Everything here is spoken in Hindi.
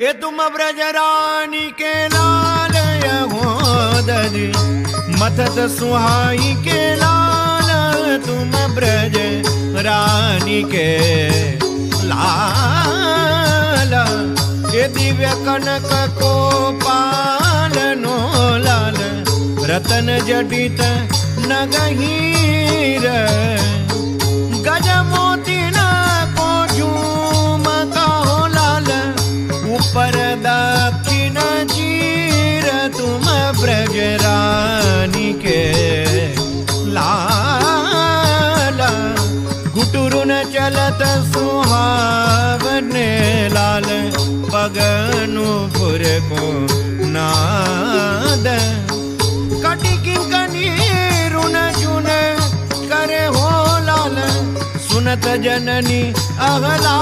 ये तुम ब्रज रानी के लाल यहोदरी मथत सुहाई के लाल तुम ब्रज रानी के लाल ये दिव्य कनक को पालनो लाल रतन जडित नगहीर गज मोती न को झूम कहो लाल ऊपर दक्षिण चीर तुम ब्रज रानी के लाल गुटुरुन चलत सुहावने लाल पगनुपुर को नाद कटी किंकनी रुन चुन करे हो लाल सुनत जननी अहला